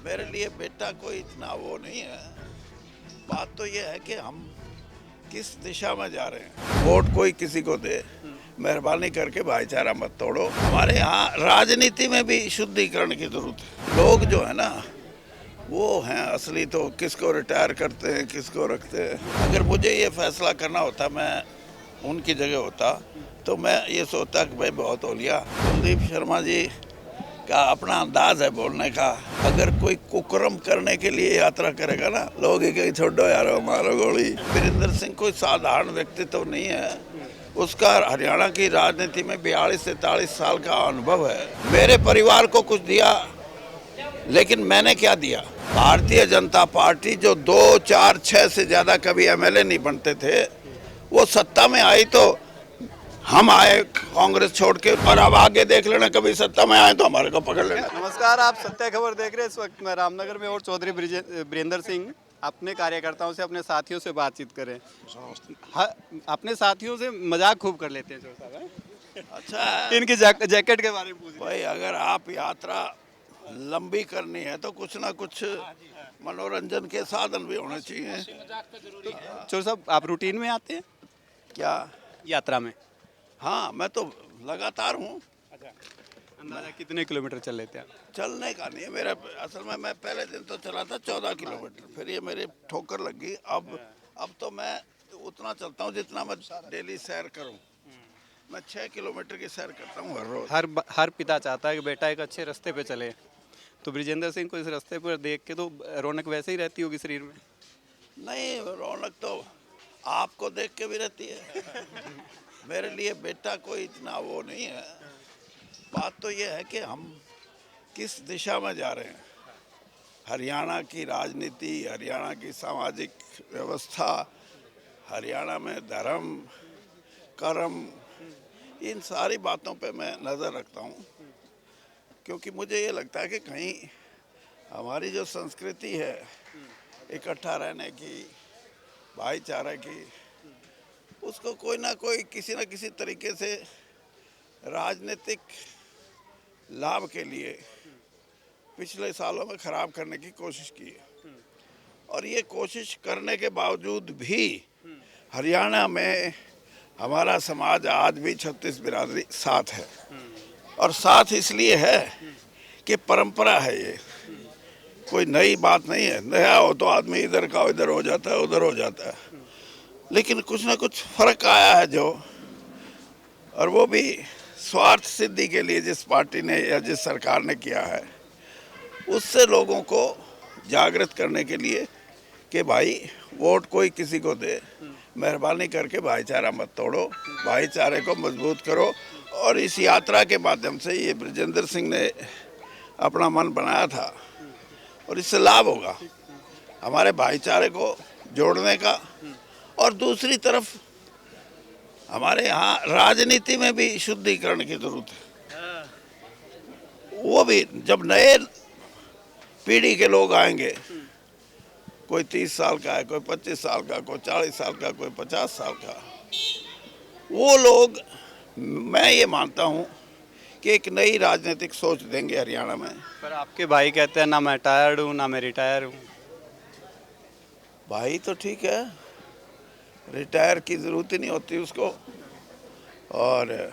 मेरे लिए बेटा कोई इतना वो नहीं है। बात तो ये है कि हम किस दिशा में जा रहे हैं। वोट कोई किसी को दे, मेहरबानी करके भाईचारा मत तोड़ो। हमारे यहाँ राजनीति में भी शुद्धिकरण की जरूरत है। लोग जो है ना वो हैं असली, तो किसको रिटायर करते हैं, किसको रखते हैं। अगर मुझे ये फैसला करना होता, मैं उनकी जगह होता, तो मैं ये सोचता कि भाई बहुत हो लिया। कुलदीप शर्मा जी का अपना अंदाज है बोलने का। अगर कोई कुकर्म करने के लिए यात्रा करेगा ना, लोग ही कहीं छोड़ो यार मारो गोली। वीरेंद्र सिंह कोई साधारण व्यक्तित्व तो नहीं है। उसका हरियाणा की राजनीति में 42 से 43 साल का अनुभव है। मेरे परिवार को कुछ दिया, लेकिन मैंने क्या दिया? भारतीय जनता पार्टी जो 2, 4, 6 से ज्यादा कभी एमएलए नहीं बनते थे, वो सत्ता में आई तो हम आए कांग्रेस छोड़ के, और अब आगे देख लेना कभी सत्ता में आए तो हमारे को पकड़ लेना। नमस्कार, आप सत्य खबर देख रहे हैं। इस वक्त मैं रामनगर में और चौधरी वीरेंद्र सिंह अपने कार्यकर्ताओं से, अपने साथियों से बातचीत करें। अपने साथियों से मजाक खूब कर लेते हैं चौधरी साहब, हैं? अच्छा इनकी जैकेट के बारे में पूछ भाई, अगर आप यात्रा लंबी करनी है तो कुछ ना कुछ मनोरंजन के साधन भी होने चाहिए। चौधरी साहब, आप रूटीन में आते हैं क्या? यात्रा में? हाँ, मैं तो लगातार हूँ। अंदाजा कितने किलोमीटर चल लेते हैं? चलने का नहीं है मेरा, असल में मैं पहले दिन तो चला था 14 किलोमीटर, फिर ये मेरे ठोकर लगी। अब तो मैं उतना चलता हूँ जितना मैं डेली सैर करूँ। मैं 6 किलोमीटर की सैर करता हूँ हर रोज। हर पिता चाहता है कि बेटा एक अच्छे रास्ते पे चले, तो बृजेंद्र सिंह को इस रास्ते पर देख के तो रौनक वैसे ही रहती होगी शरीर में। नहीं, रौनक तो आपको देख के भी रहती है। मेरे लिए बेटा कोई इतना वो नहीं है। बात तो ये है कि हम किस दिशा में जा रहे हैं। हरियाणा की राजनीति, हरियाणा की सामाजिक व्यवस्था, हरियाणा में धर्म, कर्म, इन सारी बातों पे मैं नज़र रखता हूँ, क्योंकि मुझे ये लगता है कि कहीं हमारी जो संस्कृति है इकट्ठा रहने की, भाईचारे की, उसको कोई ना कोई किसी न किसी तरीके से राजनीतिक लाभ के लिए पिछले सालों में खराब करने की कोशिश की है। और ये कोशिश करने के बावजूद भी हरियाणा में हमारा समाज आज भी 36 बिरादरी साथ है। और साथ इसलिए है कि परंपरा है, ये कोई नई बात नहीं है। नया हो तो आदमी इधर का इधर हो जाता है, उधर हो जाता है, लेकिन कुछ ना कुछ फर्क आया है जो, और वो भी स्वार्थ सिद्धि के लिए जिस पार्टी ने या जिस सरकार ने किया है, उससे लोगों को जागृत करने के लिए कि भाई वोट कोई किसी को दे, मेहरबानी करके भाईचारा मत तोड़ो, भाईचारे को मजबूत करो। और इस यात्रा के माध्यम से ये बृजेंद्र सिंह ने अपना मन बनाया था, और इससे लाभ होगा हमारे भाईचारे को जोड़ने का। और दूसरी तरफ हमारे यहाँ राजनीति में भी शुद्धिकरण की जरूरत है। वो भी जब नए पीढ़ी के लोग आएंगे, कोई 30 साल का है, कोई 25 साल का, कोई 40 साल का, कोई 50 साल का, वो लोग, मैं ये मानता हूँ कि एक नई राजनीतिक सोच देंगे हरियाणा में। पर आपके भाई कहते हैं ना मैं टायर्ड हूँ ना मैं रिटायर हूँ। भाई तो ठीक है, रिटायर की ज़रूरत ही नहीं होती उसको, और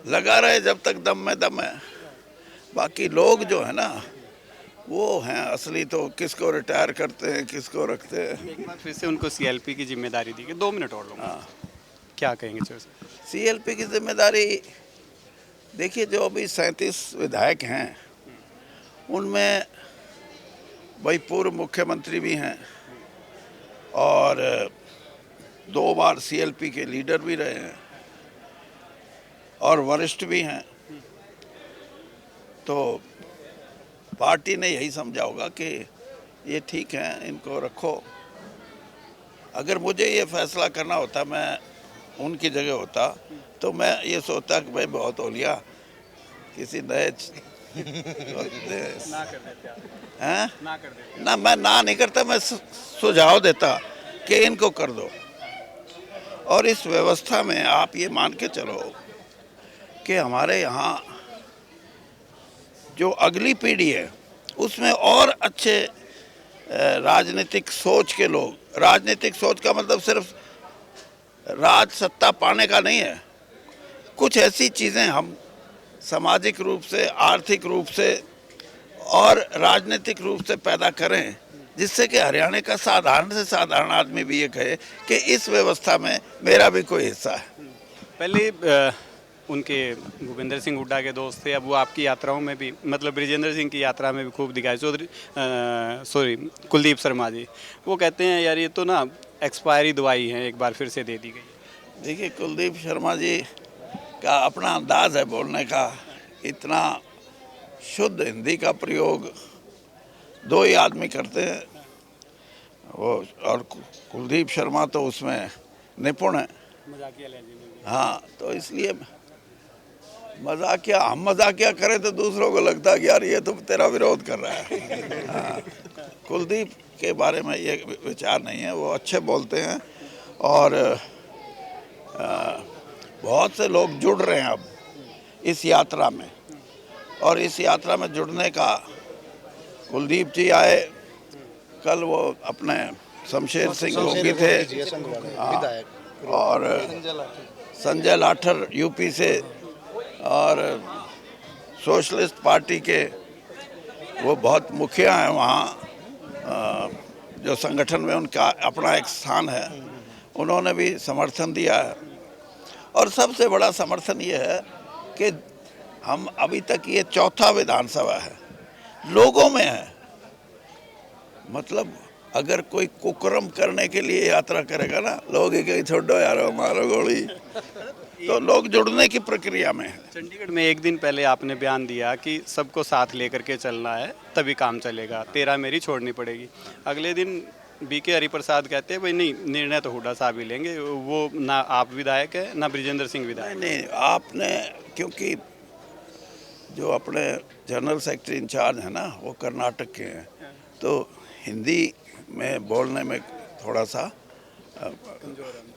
लगा रहे जब तक दम में दम है। बाकी लोग जो है ना वो हैं असली, तो किसको रिटायर करते हैं, किसको रखते हैं। एक बार फिर से उनको सीएलपी की जिम्मेदारी दी कि 2 मिनट और लूँगा। क्या कहेंगे चौधरी? सीएलपी की जिम्मेदारी, देखिए जो अभी 37 विधायक हैं उनमें भाई पूर्व मुख्यमंत्री भी हैं और 2 बार सीएलपी के लीडर भी रहे हैं और वरिष्ठ भी हैं। तो पार्टी ने यही समझा होगा कि ये ठीक है, इनको रखो। अगर मुझे ये फैसला करना होता, मैं उनकी जगह होता, तो मैं ये सोचता कि भाई बहुत हो लिया, किसी नए ना कर देते आप। हैं ना कर देते। ना, मैं ना नहीं करता, मैं सुझाव देता कि इनको कर दो। और इस व्यवस्था में आप ये मान के चलो कि हमारे यहाँ जो अगली पीढ़ी है उसमें और अच्छे राजनीतिक सोच के लोग, राजनीतिक सोच का मतलब सिर्फ राज सत्ता पाने का नहीं है, कुछ ऐसी चीज़ें हम सामाजिक रूप से, आर्थिक रूप से और राजनीतिक रूप से पैदा करें जिससे कि हरियाणा का साधारण से साधारण आदमी भी ये कहे कि इस व्यवस्था में मेरा भी कोई हिस्सा है। पहले उनके भूपेंद्र सिंह हुड्डा के दोस्त थे, अब वो आपकी यात्राओं में भी, मतलब बृजेंद्र सिंह की यात्रा में भी खूब दिखाई, कुलदीप शर्मा जी, वो कहते हैं यार ये तो ना एक्सपायरी दवाई है, एक बार फिर से दे दी गई। देखिए, कुलदीप शर्मा जी का अपना अंदाज है बोलने का, इतना शुद्ध हिंदी का प्रयोग दो ही आदमी करते हैं, वो और कुलदीप शर्मा तो उसमें निपुण है। मजाकिया लहजे में। हाँ, तो इसलिए मजाकिया, हम मजाकिया करें तो दूसरों को लगता है कि यार ये तो तेरा विरोध कर रहा है। हाँ, कुलदीप के बारे में ये विचार नहीं है, वो अच्छे बोलते हैं और बहुत से लोग जुड़ रहे हैं अब इस यात्रा में, और इस यात्रा में जुड़ने का कुलदीप जी आए, कल वो अपने शमशेर सिंह गोगी थे, और संजय लाठर यूपी से, और सोशलिस्ट पार्टी के वो बहुत मुखिया हैं वहाँ, जो संगठन में उनका अपना एक स्थान है, उन्होंने भी समर्थन दिया है। और सबसे बड़ा समर्थन ये है कि हम अभी तक ये चौथा विधानसभा है, लोगों में है, मतलब अगर कोई कुकर्म करने के लिए यात्रा करेगा ना, लोग ही छोड़ो यारो मारो गोली, तो लोग जुड़ने की प्रक्रिया में है। चंडीगढ़ में एक दिन पहले आपने बयान दिया कि सबको साथ लेकर के चलना है तभी काम चलेगा, तेरा मेरी छोड़नी पड़ेगी। अगले दिन बीके हरिप्रसाद कहते हैं भाई नहीं, निर्णय तो हुड्डा साहब ही लेंगे, वो ना आप विधायक है ना बृजेंद्र सिंह विधायक। नहीं, आपने, क्योंकि जो अपने जनरल सेक्रेटरी इंचार्ज है ना, वो कर्नाटक के हैं, तो हिंदी में बोलने में थोड़ा सा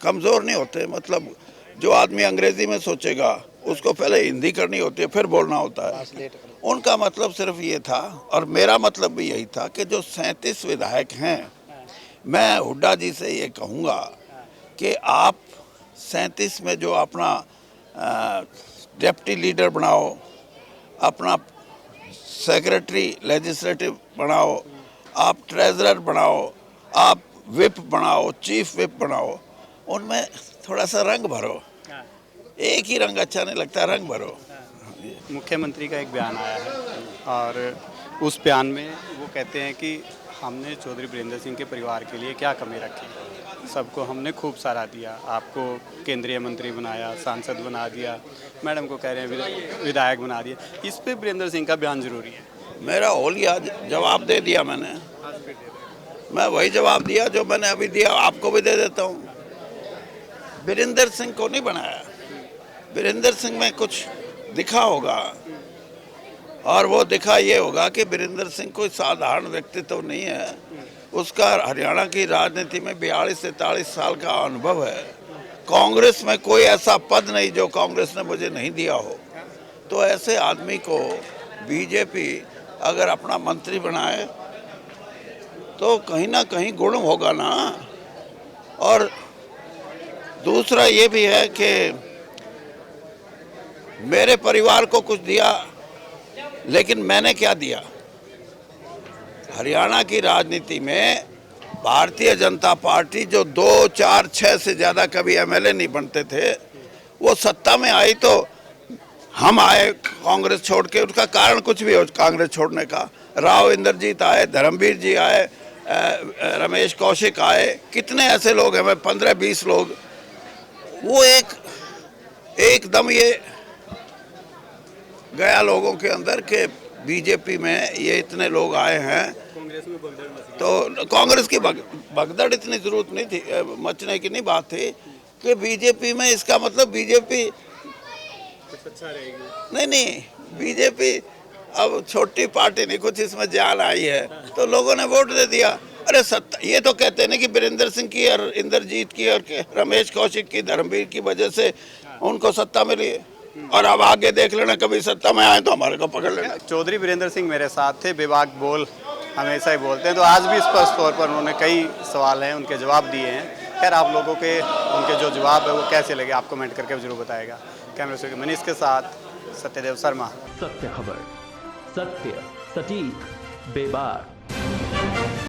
कमज़ोर नहीं होते, मतलब जो आदमी अंग्रेज़ी में सोचेगा उसको पहले हिंदी करनी होती है, फिर बोलना होता है। उनका मतलब सिर्फ ये था, और मेरा मतलब भी यही था, कि जो 37 विधायक हैं, मैं हुड्डा जी से ये कहूँगा कि आप 37 में जो अपना डिप्टी लीडर बनाओ, अपना सेक्रेटरी लेजिस्लेटिव बनाओ, आप ट्रेजरर बनाओ, आप विप बनाओ, चीफ विप बनाओ, उनमें थोड़ा सा रंग भरो। एक ही रंग अच्छा नहीं लगता, रंग भरो। मुख्यमंत्री का एक बयान आया है और उस बयान में वो कहते हैं कि हमने चौधरी वीरेंद्र सिंह के परिवार के लिए क्या कमी रखी, सबको हमने खूब सारा दिया, आपको केंद्रीय मंत्री बनाया, सांसद बना दिया, मैडम को कह रहे हैं विधायक बना दिया। इस पे वीरेंद्र सिंह का बयान जरूरी है। मेरा होलिया जवाब दे दिया मैंने, मैं वही जवाब दिया जो मैंने अभी दिया, आपको भी दे देता हूँ। वीरेंद्र सिंह को नहीं बनाया, वीरेंद्र सिंह में कुछ दिखा होगा, और वो दिखा ये होगा कि वीरेंद्र सिंह कोई साधारण व्यक्तित्व नहीं है, उसका हरियाणा की राजनीति में 42 से 43 साल का अनुभव है। कांग्रेस में कोई ऐसा पद नहीं जो कांग्रेस ने मुझे नहीं दिया हो, तो ऐसे आदमी को बीजेपी अगर अपना मंत्री बनाए तो कहीं ना कहीं गुण होगा ना। और दूसरा ये भी है कि मेरे परिवार को कुछ दिया, लेकिन मैंने क्या दिया? हरियाणा की राजनीति में भारतीय जनता पार्टी जो 2, 4, 6 से ज़्यादा कभी एमएलए नहीं बनते थे, वो सत्ता में आई तो हम आए कांग्रेस छोड़ के, उसका कारण कुछ भी हो कांग्रेस छोड़ने का, राव इंद्रजीत आए, धर्मवीर जी आए, रमेश कौशिक आए, कितने ऐसे लोग हैं, 15-20 लोग, वो एकदम ये गया लोगों के अंदर के बीजेपी में ये इतने लोग आए हैं, तो कांग्रेस की भगदड़ इतनी जरूरत नहीं थी, मचने की नहीं बात थी कि बीजेपी में, इसका मतलब बीजेपी अच्छा रहेगी। नहीं, बीजेपी अब छोटी पार्टी नहीं, कुछ इसमें जान आई है, तो लोगों ने वोट दे दिया। अरे सत्ता, ये तो कहते हैं ना कि वीरेंद्र सिंह की और इंद्रजीत की और रमेश कौशिक की, धर्मवीर की वजह से उनको सत्ता मिली है। और अब आगे देख लेना, कभी सत्ता में आए तो हमारे को पकड़ लेना। चौधरी वीरेंद्र सिंह मेरे साथ थे, बेबाक बोल हमेशा ही बोलते हैं, तो आज भी स्पष्ट तौर पर उन्होंने कई सवाल हैं उनके जवाब दिए हैं। खैर आप लोगों के उनके जो जवाब है वो कैसे लगे आप कमेंट करके जरूर बताएगा। कैमरे से मनीष के साथ सत्यदेव शर्मा। सत्य खबर, सत्य, सटीक, बेबाक।